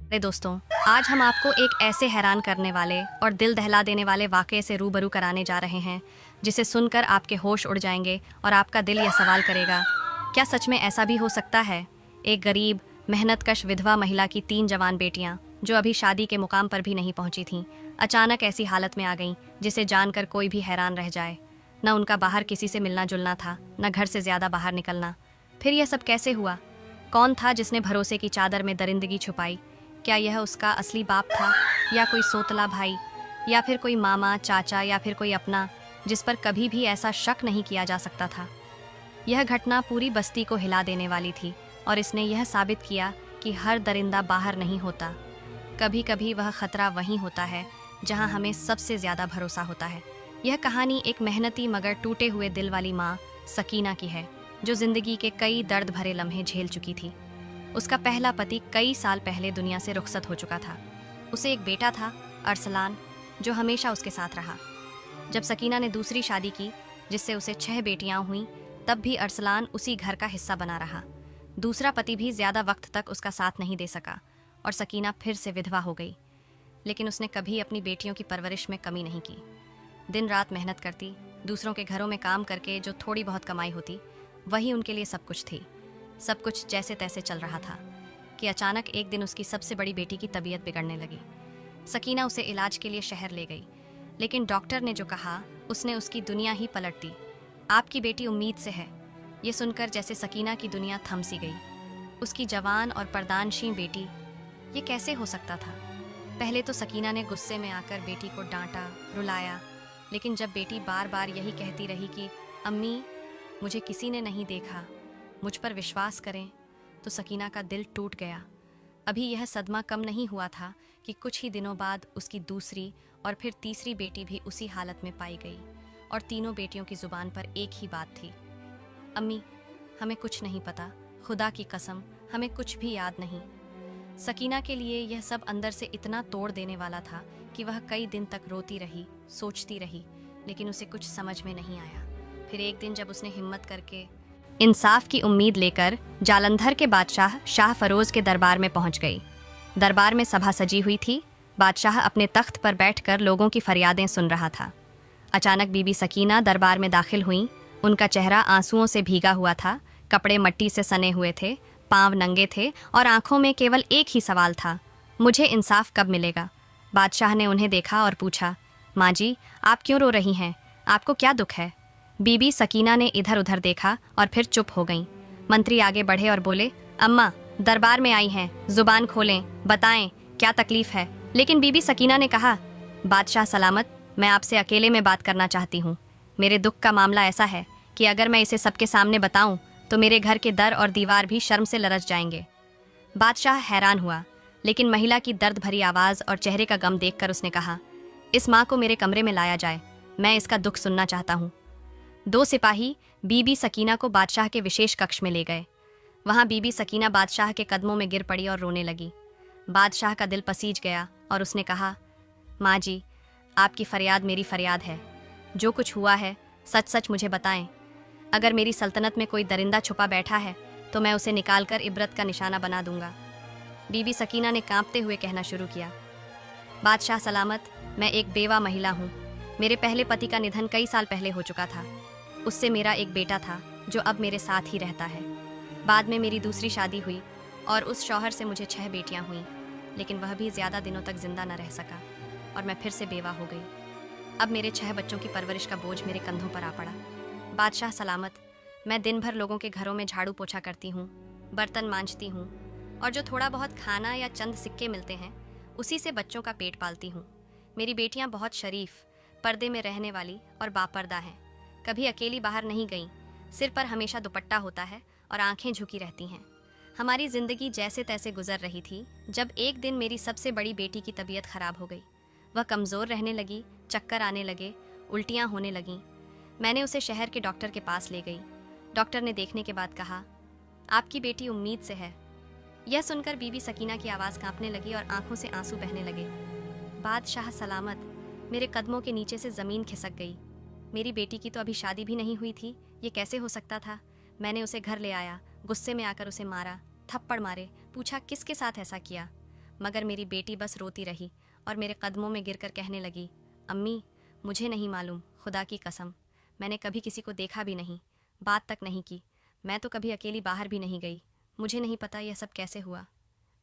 अरे दोस्तों, आज हम आपको एक ऐसे हैरान करने वाले और दिल दहला देने वाले वाकये से रूबरू कराने जा रहे हैं जिसे सुनकर आपके होश उड़ जाएंगे और आपका दिल यह सवाल करेगा, क्या सच में ऐसा भी हो सकता है। एक गरीब मेहनतकश विधवा महिला की 3 जवान बेटियां जो अभी शादी के मुकाम पर भी नहीं पहुंची थीं, अचानक ऐसी हालत में आ गईं जिसे जानकर कोई भी हैरान रह जाए। न उनका बाहर किसी से मिलना जुलना था, न घर से ज्यादा बाहर निकलना। फिर यह सब कैसे हुआ? कौन था जिसने भरोसे की चादर में दरिंदगी छुपाई? क्या यह उसका असली बाप था, या कोई सोतला भाई, या फिर कोई मामा, चाचा, या फिर कोई अपना जिस पर कभी भी ऐसा शक नहीं किया जा सकता था। यह घटना पूरी बस्ती को हिला देने वाली थी और इसने यह साबित किया कि हर दरिंदा बाहर नहीं होता। कभी कभी वह खतरा वहीं होता है जहां हमें सबसे ज्यादा भरोसा होता है। यह कहानी एक मेहनती मगर टूटे हुए दिल वाली माँ सकीना की है, जो जिंदगी के कई दर्द भरे लम्हे झेल चुकी थी। उसका पहला पति कई साल पहले दुनिया से रुखसत हो चुका था। उसे एक बेटा था, अरसलान, जो हमेशा उसके साथ रहा। जब सकीना ने दूसरी शादी की, जिससे उसे 6 बेटियां हुईं, तब भी अरसलान उसी घर का हिस्सा बना रहा। दूसरा पति भी ज्यादा वक्त तक उसका साथ नहीं दे सका और सकीना फिर से विधवा हो गई। लेकिन उसने कभी अपनी बेटियों की परवरिश में कमी नहीं की। दिन रात मेहनत करती, दूसरों के घरों में काम करके जो थोड़ी बहुत कमाई होती, वही उनके लिए सब कुछ थी। सब कुछ जैसे तैसे चल रहा था कि अचानक एक दिन उसकी सबसे बड़ी बेटी की तबीयत बिगड़ने लगी। सकीना उसे इलाज के लिए शहर ले गई, लेकिन डॉक्टर ने जो कहा उसने उसकी दुनिया ही पलट दी। आपकी बेटी उम्मीद से है। ये सुनकर जैसे सकीना की दुनिया थम सी गई। उसकी जवान और पर्दानशीं बेटी, ये कैसे हो सकता था? पहले तो सकीना ने गुस्से में आकर बेटी को डांटा, रुलाया, लेकिन जब बेटी बार बार यही कहती रही कि अम्मी, मुझे किसी ने नहीं देखा, मुझ पर विश्वास करें, तो सकीना का दिल टूट गया। अभी यह सदमा कम नहीं हुआ था कि कुछ ही दिनों बाद उसकी दूसरी और फिर तीसरी बेटी भी उसी हालत में पाई गई और तीनों बेटियों की जुबान पर एक ही बात थी, अम्मी, हमें कुछ नहीं पता, खुदा की कसम हमें कुछ भी याद नहीं। सकीना के लिए यह सब अंदर से इतना तोड़ देने वाला था कि वह कई दिन तक रोती रही, सोचती रही, लेकिन उसे कुछ समझ में नहीं आया। फिर एक दिन जब उसने हिम्मत करके इंसाफ की उम्मीद लेकर जालंधर के बादशाह शाह फरोज के दरबार में पहुंच गई। दरबार में सभा सजी हुई थी। बादशाह अपने तख्त पर बैठकर लोगों की फरियादें सुन रहा था। अचानक बीबी सकीना दरबार में दाखिल हुईं। उनका चेहरा आंसुओं से भीगा हुआ था, कपड़े मट्टी से सने हुए थे, पांव नंगे थे और आंखों में केवल एक ही सवाल था, मुझे इंसाफ कब मिलेगा? बादशाह ने उन्हें देखा और पूछा, माँ जी, आप क्यों रो रही हैं? आपको क्या दुख है? बीबी सकीना ने इधर उधर देखा और फिर चुप हो गईं। मंत्री आगे बढ़े और बोले, अम्मा, दरबार में आई हैं, जुबान खोलें, बताएं क्या तकलीफ है। लेकिन बीबी सकीना ने कहा, बादशाह सलामत, मैं आपसे अकेले में बात करना चाहती हूँ। मेरे दुख का मामला ऐसा है कि अगर मैं इसे सबके सामने बताऊं तो मेरे घर के दर और दीवार भी शर्म से लरज जाएंगे। बादशाह हैरान हुआ, लेकिन महिला की दर्द भरी आवाज़ और चेहरे का गम देखकर उसने कहा, इस माँ को मेरे कमरे में लाया जाए, मैं इसका दुख सुनना चाहता हूँ। 2 सिपाही बीबी सकीना को बादशाह के विशेष कक्ष में ले गए। वहां बीबी सकीना बादशाह के कदमों में गिर पड़ी और रोने लगी। बादशाह का दिल पसीज गया और उसने कहा, माँ जी, आपकी फरियाद मेरी फरियाद है। जो कुछ हुआ है सच सच मुझे बताएं। अगर मेरी सल्तनत में कोई दरिंदा छुपा बैठा है तो मैं उसे निकालकर इबरत का निशाना बना दूंगा। बीबी सकीना ने कांपते हुए कहना शुरू किया, बादशाह सलामत, मैं एक बेवा महिला हूँ। मेरे पहले पति का निधन कई साल पहले हो चुका था। उससे मेरा एक बेटा था जो अब मेरे साथ ही रहता है। बाद में मेरी दूसरी शादी हुई और उस शौहर से मुझे 6 बेटियां हुईं, लेकिन वह भी ज़्यादा दिनों तक जिंदा न रह सका और मैं फिर से बेवा हो गई। अब मेरे 6 बच्चों की परवरिश का बोझ मेरे कंधों पर आ पड़ा। बादशाह सलामत, मैं दिन भर लोगों के घरों में झाड़ू पोछा करती हूँ, बर्तन मांजती हूँ और जो थोड़ा बहुत खाना या चंद सिक्के मिलते हैं उसी से बच्चों का पेट पालती हूँ। मेरी बेटियाँ बहुत शरीफ, पर्दे में रहने वाली और बापर्दा हैं। कभी अकेली बाहर नहीं गईं, सिर पर हमेशा दुपट्टा होता है और आंखें झुकी रहती हैं। हमारी जिंदगी जैसे तैसे गुजर रही थी जब एक दिन मेरी सबसे बड़ी बेटी की तबीयत खराब हो गई। वह कमज़ोर रहने लगी, चक्कर आने लगे, उल्टियाँ होने लगीं। मैंने उसे शहर के डॉक्टर के पास ले गई। डॉक्टर ने देखने के बाद कहा, आपकी बेटी उम्मीद से है। यह सुनकर बीबी सकीना की आवाज़ कांपने लगी और आंखों से आंसू बहने लगे। बादशाह सलामत, मेरे कदमों के नीचे से ज़मीन खिसक गई। मेरी बेटी की तो अभी शादी भी नहीं हुई थी, ये कैसे हो सकता था? मैंने उसे घर ले आया, गुस्से में आकर उसे मारा, थप्पड़ मारे, पूछा किसके साथ ऐसा किया। मगर मेरी बेटी बस रोती रही और मेरे कदमों में गिरकर कहने लगी, अम्मी, मुझे नहीं मालूम, खुदा की कसम, मैंने कभी किसी को देखा भी नहीं, बात तक नहीं की, मैं तो कभी अकेली बाहर भी नहीं गई, मुझे नहीं पता यह सब कैसे हुआ।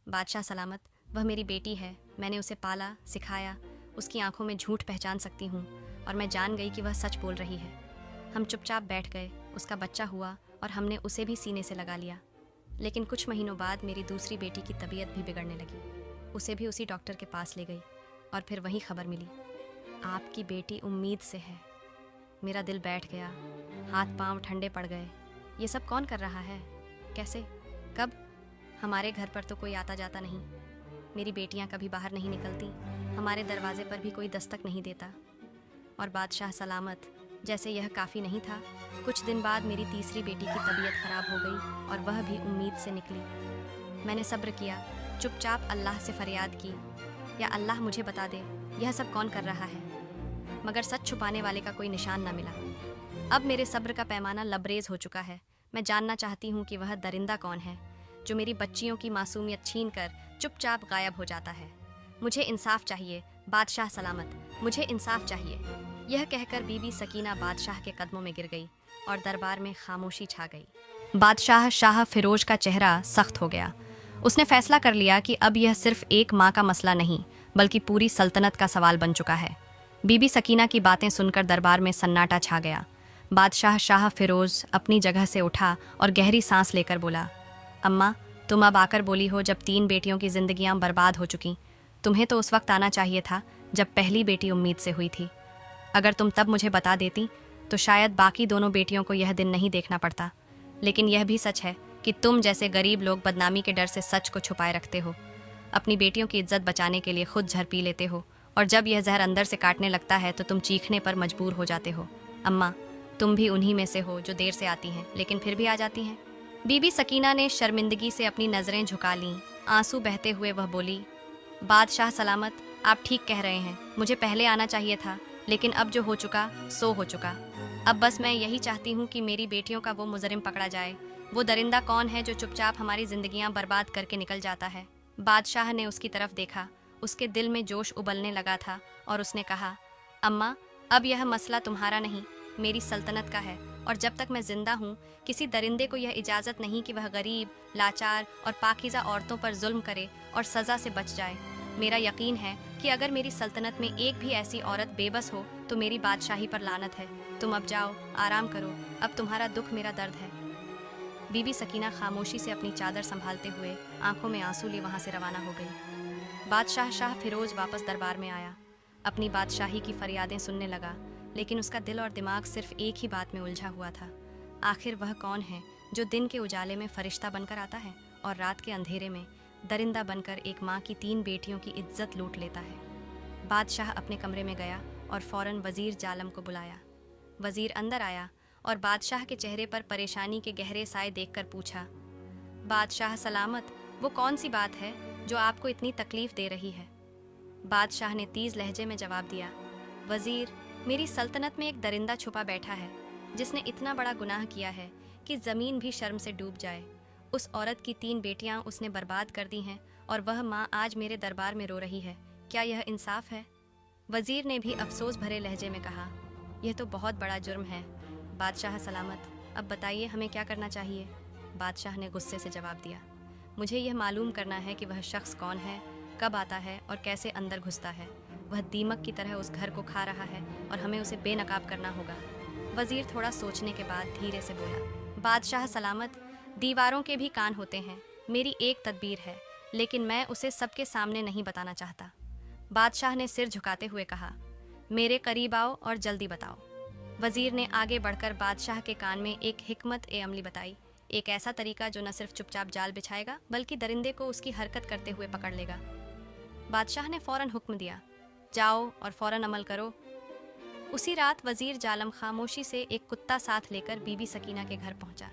बादशाह सलामत, वह मेरी बेटी है, मैंने उसे पाला, सिखाया, उसकी आंखों में झूठ पहचान सकती हूँ और मैं जान गई कि वह सच बोल रही है। हम चुपचाप बैठ गए, उसका बच्चा हुआ और हमने उसे भी सीने से लगा लिया। लेकिन कुछ महीनों बाद मेरी दूसरी बेटी की तबीयत भी बिगड़ने लगी। उसे भी उसी डॉक्टर के पास ले गई और फिर वही खबर मिली, आपकी बेटी उम्मीद से है। मेरा दिल बैठ गया, हाथ पांव ठंडे पड़ गए। ये सब कौन कर रहा है? कैसे? कब? हमारे घर पर तो कोई आता जाता नहीं, मेरी बेटियां कभी बाहर नहीं निकलती, हमारे दरवाजे पर भी कोई दस्तक नहीं देता। और बादशाह सलामत, जैसे यह काफ़ी नहीं था, कुछ दिन बाद मेरी तीसरी बेटी की तबीयत खराब हो गई और वह भी उम्मीद से निकली। मैंने सब्र किया, चुपचाप अल्लाह से फरियाद की, या अल्लाह मुझे बता दे यह सब कौन कर रहा है। मगर सच छुपाने वाले का कोई निशान न मिला। अब मेरे सब्र का पैमाना लबरेज हो चुका है। मैं जानना चाहती हूँ कि वह दरिंदा कौन है जो मेरी बच्चियों की मासूमियत छीन कर चुपचाप गायब हो जाता है। मुझे इंसाफ चाहिए, बादशाह सलामत, मुझे इंसाफ चाहिए। यह कहकर बीबी सकीना बादशाह के कदमों में गिर गई और दरबार में खामोशी छा गई। बादशाह शाह फिरोज का चेहरा सख्त हो गया। उसने फैसला कर लिया कि अब यह सिर्फ एक माँ का मसला नहीं, बल्कि पूरी सल्तनत का सवाल बन चुका है। बीबी सकीना की बातें सुनकर दरबार में सन्नाटा छा गया। बादशाह शाह फिरोज अपनी जगह से उठा और गहरी सांस लेकर बोला, अम्मा, तुम अब आकर बोली हो जब 3 बेटियों की जिंदगियां बर्बाद हो चुकी। तुम्हें तो उस वक्त आना चाहिए था जब पहली बेटी उम्मीद से हुई थी। अगर तुम तब मुझे बता देती तो शायद बाकी दोनों बेटियों को यह दिन नहीं देखना पड़ता। लेकिन यह भी सच है कि तुम जैसे गरीब लोग बदनामी के डर से सच को छुपाए रखते हो, अपनी बेटियों की इज्जत बचाने के लिए खुद जहर पी लेते हो, और जब यह जहर अंदर से काटने लगता है तो तुम चीखने पर मजबूर हो जाते हो। अम्मा, तुम भी उन्हीं में से हो जो देर से आती हैं लेकिन फिर भी आ जाती हैं। बीबी सकीना ने शर्मिंदगी से अपनी नज़रें झुका लीं। आंसू बहते हुए वह बोली, बादशाह सलामत, आप ठीक कह रहे हैं, मुझे पहले आना चाहिए था, लेकिन अब जो हो चुका सो हो चुका। अब बस मैं यही चाहती हूँ कि मेरी बेटियों का वो मुजरिम पकड़ा जाए। वो दरिंदा कौन है जो चुपचाप हमारी जिंदगियां बर्बाद करके निकल जाता है? बादशाह ने उसकी तरफ देखा। उसके दिल में जोश उबलने लगा था और उसने कहा, अम्मा, अब यह मसला तुम्हारा नहीं, मेरी सल्तनत का है, और जब तक मैं जिंदा हूँ किसी दरिंदे को यह इजाज़त नहीं कि वह गरीब, लाचार और पाकीज़ा औरतों पर जुल्म करे और सज़ा से बच जाए। मेरा यकीन है कि अगर मेरी सल्तनत में एक भी ऐसी औरत बेबस हो तो मेरी बादशाही पर लानत है। तुम अब जाओ, आराम करो, अब तुम्हारा दुख मेरा दर्द है। बीबी सकीना खामोशी से अपनी चादर संभालते हुए आंखों में आंसू लिए वहां से रवाना हो गई। बादशाह शाह फिरोज वापस दरबार में आया, अपनी बादशाही की फरियादें सुनने लगा, लेकिन उसका दिल और दिमाग सिर्फ एक ही बात में उलझा हुआ था। आखिर वह कौन है जो दिन के उजाले में फरिश्ता बनकर आता है और रात के अंधेरे में दरिंदा बनकर एक माँ की 3 बेटियों की इज्जत लूट लेता है। बादशाह अपने कमरे में गया और फौरन वजीर जालम को बुलाया। वजीर अंदर आया और बादशाह के चेहरे पर परेशानी के गहरे साए देखकर पूछा, बादशाह सलामत, वो कौन सी बात है जो आपको इतनी तकलीफ दे रही है? बादशाह ने तेज लहजे में जवाब दिया, वजीर, मेरी सल्तनत में एक दरिंदा छुपा बैठा है जिसने इतना बड़ा गुनाह किया है कि ज़मीन भी शर्म से डूब जाए। उस औरत की 3 बेटियां उसने बर्बाद कर दी हैं और वह माँ आज मेरे दरबार में रो रही है। क्या यह इंसाफ है? वजीर ने भी अफसोस भरे लहजे में कहा, यह तो बहुत बड़ा जुर्म है। बादशाह सलामत, अब बताइए हमें क्या करना चाहिए? बादशाह ने गुस्से से जवाब दिया, मुझे यह मालूम करना है कि वह शख्स कौन है, कब आता है और कैसे अंदर घुसता है। वह दीमक की तरह उस घर को खा रहा है और हमें उसे बेनकाब करना होगा। वजीर थोड़ा सोचने के बाद धीरे से बोला, बादशाह सलामत, दीवारों के भी कान होते हैं। मेरी एक तदबीर है, लेकिन मैं उसे सबके सामने नहीं बताना चाहता। बादशाह ने सिर झुकाते हुए कहा, मेरे करीब आओ और जल्दी बताओ। वजीर ने आगे बढ़कर बादशाह के कान में एक हिकमत ए अमली बताई, एक ऐसा तरीका जो न सिर्फ चुपचाप जाल बिछाएगा बल्कि दरिंदे को उसकी हरकत करते हुए पकड़ लेगा। बादशाह ने फौरन हुक्म दिया, जाओ और फौरन अमल करो। उसी रात वजीर जालम खामोशी से एक कुत्ता साथ लेकर बीबी सकीना के घर पहुंचा।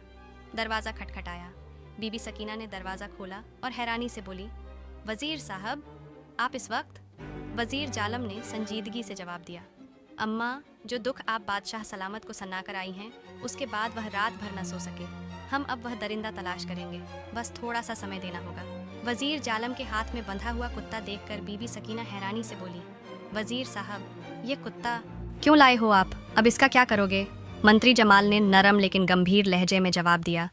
दरवाज़ा खटखटाया। बीबी सकीना ने दरवाज़ा खोला और हैरानी से बोली, वजीर साहब, आप इस वक्त? वजीर जालम ने संजीदगी से जवाब दिया, अम्मा, जो दुख आप बादशाह सलामत को सना कर आई हैं, उसके बाद वह रात भर न सो सके। हम अब वह दरिंदा तलाश करेंगे, बस थोड़ा सा समय देना होगा। वजीर जालम के हाथ में बंधा हुआ कुत्ता देखकर बीबी सकीना हैरानी से बोली, वजीर साहब, ये कुत्ता क्यों लाए हो आप? अब इसका क्या करोगे? मंत्री जमाल ने नरम लेकिन गंभीर लहजे में जवाब दिया,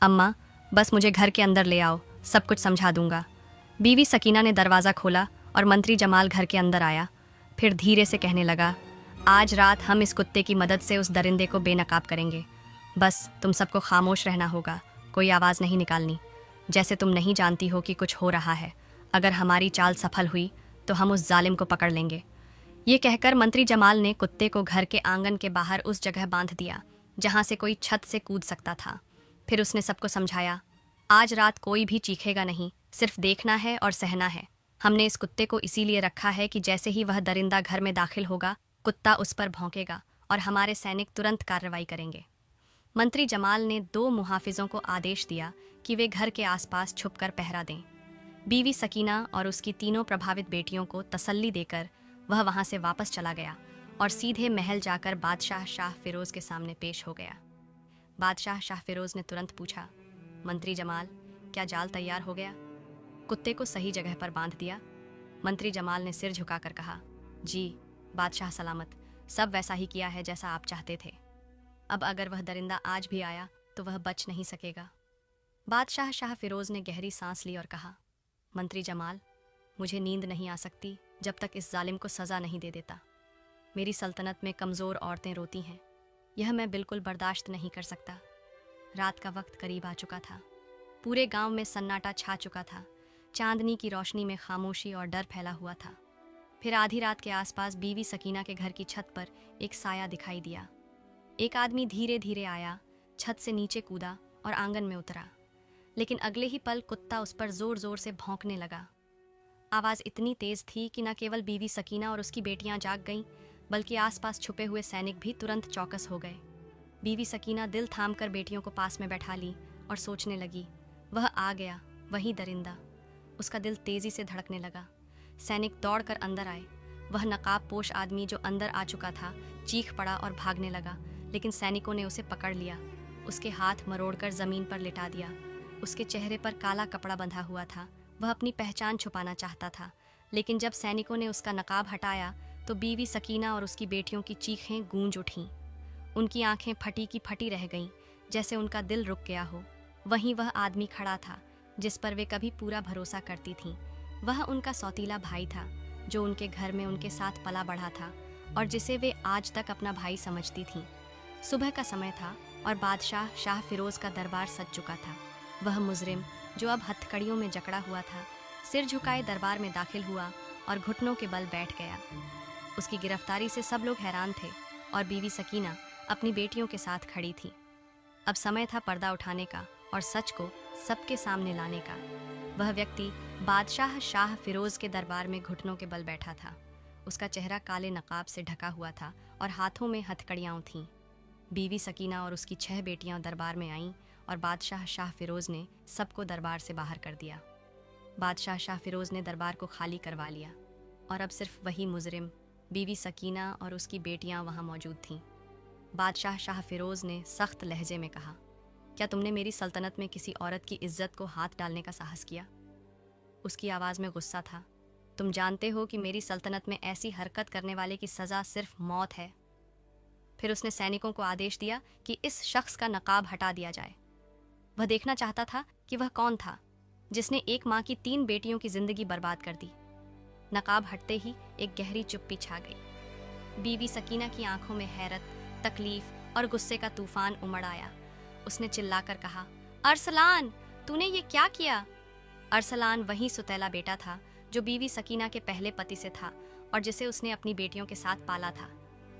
अम्मा, बस मुझे घर के अंदर ले आओ, सब कुछ समझा दूंगा। बीवी सकीना ने दरवाज़ा खोला और मंत्री जमाल घर के अंदर आया। फिर धीरे से कहने लगा, आज रात हम इस कुत्ते की मदद से उस दरिंदे को बेनकाब करेंगे। बस तुम सबको खामोश रहना होगा, कोई आवाज़ नहीं निकालनी, जैसे तुम नहीं जानती हो कि कुछ हो रहा है। अगर हमारी चाल सफल हुई तो हम उस जालिम को पकड़ लेंगे। ये कहकर मंत्री जमाल ने कुत्ते को घर के आंगन के बाहर उस जगह बांध दिया जहाँ से कोई छत से कूद सकता था। फिर उसने सबको समझाया, आज रात कोई भी चीखेगा नहीं, सिर्फ देखना है और सहना है। हमने इस कुत्ते को इसीलिए रखा है कि जैसे ही वह दरिंदा घर में दाखिल होगा, कुत्ता उस पर भौंकेगा और हमारे सैनिक तुरंत कार्रवाई करेंगे। मंत्री जमाल ने 2 मुहाफिजों को आदेश दिया कि वे घर के आसपास छुपकर पहरा दें। बीवी सकीना और उसकी 3 प्रभावित बेटियों को तसल्ली देकर वह वहां से वापस चला गया और सीधे महल जाकर बादशाह शाह फिरोज के सामने पेश हो गया। बादशाह शाह फिरोज ने तुरंत पूछा, मंत्री जमाल, क्या जाल तैयार हो गया? कुत्ते को सही जगह पर बांध दिया? मंत्री जमाल ने सिर झुकाकर कहा, जी बादशाह सलामत, सब वैसा ही किया है जैसा आप चाहते थे। अब अगर वह दरिंदा आज भी आया तो वह बच नहीं सकेगा। बादशाह शाह फिरोज ने गहरी सांस ली और कहा, मंत्री जमाल, मुझे नींद नहीं आ सकती जब तक इस जालिम को सज़ा नहीं दे देता। मेरी सल्तनत में कमज़ोर औरतें रोती हैं, यह मैं बिल्कुल बर्दाश्त नहीं कर सकता। रात का वक्त करीब आ चुका था, पूरे गांव में सन्नाटा छा चुका था। चांदनी की रोशनी में खामोशी और डर फैला हुआ था। फिर आधी रात के आसपास बीवी सकीना के घर की छत पर एक साया दिखाई दिया। एक आदमी धीरे धीरे आया, छत से नीचे कूदा और आंगन में उतरा, लेकिन अगले ही पल कुत्ता उस पर जोर जोर से भौंकने लगा। आवाज़ इतनी तेज थी कि न केवल बीवी सकीना और उसकी बेटियां जाग गईं, बल्कि आसपास छुपे हुए सैनिक भी तुरंत चौकस हो गए। बीवी सकीना दिल थामकर बेटियों को पास में बैठा ली और सोचने लगी, वह आ गया, वही दरिंदा। उसका दिल तेजी से धड़कने लगा। सैनिक दौड़कर अंदर आए। वह नकाब पोश आदमी जो अंदर आ चुका था चीख पड़ा और भागने लगा, लेकिन सैनिकों ने उसे पकड़ लिया, उसके हाथ मरोड़कर जमीन पर लिटा दिया। उसके चेहरे पर काला कपड़ा बंधा हुआ था। वह अपनी पहचान छुपाना चाहता था, लेकिन जब सैनिकों ने उसका नकाब हटाया तो बीवी सकीना और उसकी बेटियों की चीखें गूंज उठीं। उनकी आंखें फटी की फटी रह गईं, जैसे उनका दिल रुक गया हो। वहीं वह आदमी खड़ा था जिस पर वे कभी पूरा भरोसा करती थीं। वह उनका सौतीला भाई था, जो उनके घर में उनके साथ पला बढ़ा था और जिसे वे आज तक अपना भाई समझती थीं। सुबह का समय था और बादशाह शाह फिरोज का दरबार सज चुका था। वह मुजरिम, जो अब हथकड़ियों में जकड़ा हुआ था, सिर झुकाए दरबार में दाखिल हुआ और घुटनों के बल बैठ गया। उसकी गिरफ्तारी से सब लोग हैरान थे और बीवी सकीना अपनी बेटियों के साथ खड़ी थी। अब समय था पर्दा उठाने का और सच को सबके सामने लाने का। वह व्यक्ति बादशाह शाह फिरोज के दरबार में घुटनों के बल बैठा था। उसका चेहरा काले नकाब से ढका हुआ था और हाथों में हथकड़ियाँ थीं। बीवी सकीना और उसकी 6 बेटियां दरबार में आईं और बादशाह शाह फिरोज ने सबको दरबार से बाहर कर दिया। बादशाह शाह फिरोज ने दरबार को खाली करवा लिया और अब सिर्फ वही मुजरिम, बीवी सकीना और उसकी बेटियां वहां मौजूद थीं। बादशाह शाह फिरोज ने सख्त लहजे में कहा, क्या तुमने मेरी सल्तनत में किसी औरत की इज्जत को हाथ डालने का साहस किया? उसकी आवाज़ में गुस्सा था। तुम जानते हो कि मेरी सल्तनत में ऐसी हरकत करने वाले की सज़ा सिर्फ मौत है। फिर उसने सैनिकों को आदेश दिया कि इस शख्स का नकाब हटा दिया जाए। वह देखना चाहता था कि वह कौन था जिसने एक माँ की 3 बेटियों की जिंदगी बर्बाद कर दी। नकाब हटते ही एक गहरी चुप्पी छा गई। बीवी सकीना की आंखों में हैरत, तकलीफ और गुस्से का तूफान उमड़ आया। उसने चिल्लाकर कहा, अरसलान, तूने ये क्या किया? अरसलान वही सुतैला बेटा था जो बीवी सकीना के पहले पति से था और जिसे उसने अपनी बेटियों के साथ पाला था।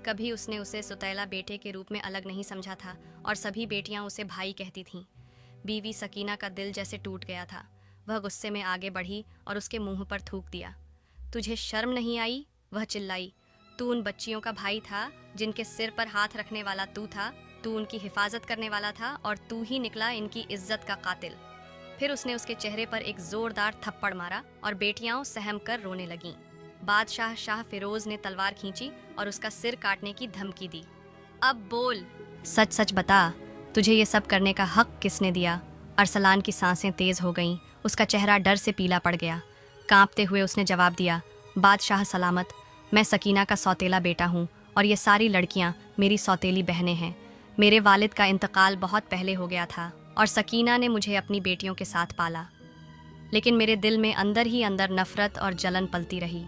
कभी उसने उसे सुतैला बेटे के रूप में अलग नहीं समझा था और सभी बेटियां उसे भाई कहती थीं। बीवी सकीना का दिल जैसे टूट गया था। वह गुस्से में आगे बढ़ी और उसके मुंह पर थूक दिया। तुझे शर्म नहीं आई? वह चिल्लाई। तू उन बच्चियों का भाई था जिनके सिर पर हाथ रखने वाला तू था। तू उनकी हिफाजत करने वाला था और तू ही निकला इनकी इज्जत का कातिल। फिर उसने उसके चेहरे पर एक जोरदार थप्पड़ मारा और बेटियां सहम कर रोने लगीं। बादशाह शाह फिरोज ने तलवार खींची और उसका सिर काटने की धमकी दी। अब बोल, सच सच बता, तुझे ये सब करने का हक किसने दिया? अरसलान की सांसें तेज हो गईं उसका चेहरा डर से पीला पड़ गया। कांपते हुए उसने जवाब दिया, बादशाह सलामत, मैं सकीना का सौतेला बेटा हूँ और ये सारी लड़कियाँ मेरी सौतेली बहनें हैं। मेरे वालिद का इंतकाल बहुत पहले हो गया था और सकीना ने मुझे अपनी बेटियों के साथ पाला। लेकिन मेरे दिल में अंदर ही अंदर नफरत और जलन पलती रही।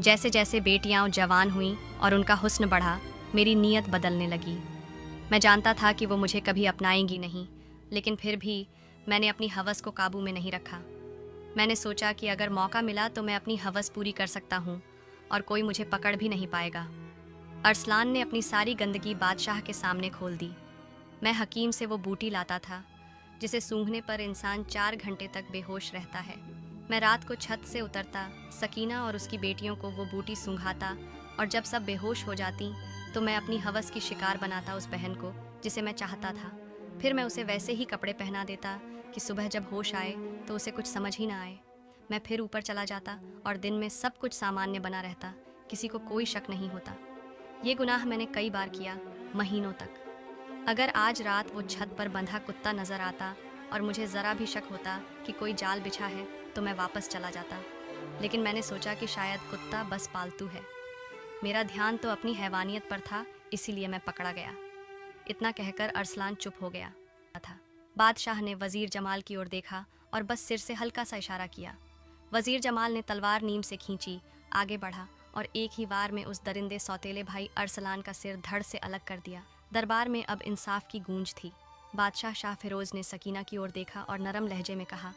जैसे जैसे बेटियां जवान हुईं और उनका हुस्न बढ़ा, मेरी नीयत बदलने लगी। मैं जानता था कि वो मुझे कभी अपनाएंगी नहीं, लेकिन फिर भी मैंने अपनी हवस को काबू में नहीं रखा। मैंने सोचा कि अगर मौका मिला तो मैं अपनी हवस पूरी कर सकता हूँ और कोई मुझे पकड़ भी नहीं पाएगा। अरसलान ने अपनी सारी गंदगी बादशाह के सामने खोल दी। मैं हकीम से वो बूटी लाता था जिसे सूंघने पर इंसान 4 घंटे तक बेहोश रहता है। मैं रात को छत से उतरता, सकीना और उसकी बेटियों को वो बूटी सूंघाता और जब सब बेहोश हो जाती तो मैं अपनी हवस की शिकार बनाता उस बहन को जिसे मैं चाहता था। फिर मैं उसे वैसे ही कपड़े पहना देता कि सुबह जब होश आए तो उसे कुछ समझ ही ना आए। मैं फिर ऊपर चला जाता और दिन में सब कुछ सामान्य बना रहता, किसी को कोई शक नहीं होता। ये गुनाह मैंने कई बार किया, महीनों तक। अगर आज रात वो छत पर बंधा कुत्ता नजर आता और मुझे ज़रा भी शक होता कि कोई जाल बिछा है तो मैं वापस चला जाता। लेकिन मैंने सोचा कि शायद कुत्ता बस पालतू है। मेरा ध्यान तो अपनी हैवानियत पर था, इसीलिए मैं पकड़ा गया। इतना कहकर अरसलान चुप हो गया था। बादशाह ने वजीर जमाल की ओर देखा और बस सिर से हल्का सा इशारा किया। वजीर जमाल ने तलवार नीम से खींची, आगे बढ़ा और एक ही वार में उस दरिंदे सौतेले भाई अरसलान का सिर धड़ से अलग कर दिया। दरबार में अब इंसाफ की गूंज थी। बादशाह शाह फिरोज ने सकीना की ओर देखा और नरम लहजे में कहा,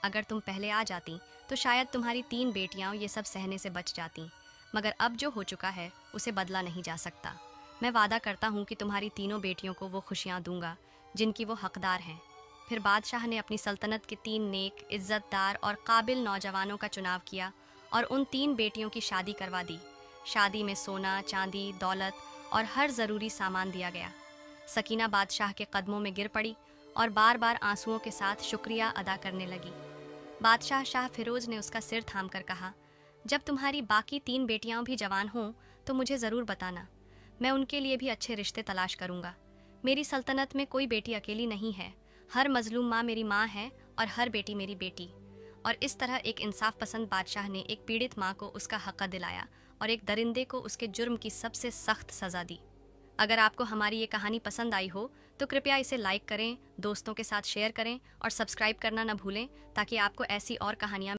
अगर तुम पहले आ जाती तो शायद तुम्हारी 3 बेटियां ये सब सहने से बच जाती, मगर अब जो हो चुका है उसे बदला नहीं जा सकता। मैं वादा करता हूँ कि तुम्हारी तीनों बेटियों को वो खुशियाँ दूंगा जिनकी वो हकदार हैं। फिर बादशाह ने अपनी सल्तनत के 3 नेक, इज्जतदार और काबिल नौजवानों का चुनाव किया और उन 3 बेटियों की शादी करवा दी। शादी में सोना, चांदी, दौलत और हर ज़रूरी सामान दिया गया। सकीना बादशाह के कदमों में गिर पड़ी और बार बार आंसुओं के साथ शुक्रिया अदा करने लगी। बादशाह शाह फिरोज ने उसका सिर थाम कर कहा, जब तुम्हारी बाकी 3 बेटियां भी जवान हों तो मुझे ज़रूर बताना, मैं उनके लिए भी अच्छे रिश्ते तलाश करूंगा। मेरी सल्तनत में कोई बेटी अकेली नहीं है, हर मजलूम माँ मेरी माँ है और हर बेटी मेरी बेटी। और इस तरह एक इंसाफ पसंद बादशाह ने एक पीड़ित माँ को उसका हक़ दिलाया और एक दरिंदे को उसके जुर्म की सबसे सख्त सज़ा दी। अगर आपको हमारी ये कहानी पसंद आई हो तो कृपया इसे लाइक करें, दोस्तों के साथ शेयर करें और सब्सक्राइब करना न भूलें ताकि आपको ऐसी और कहानियाँ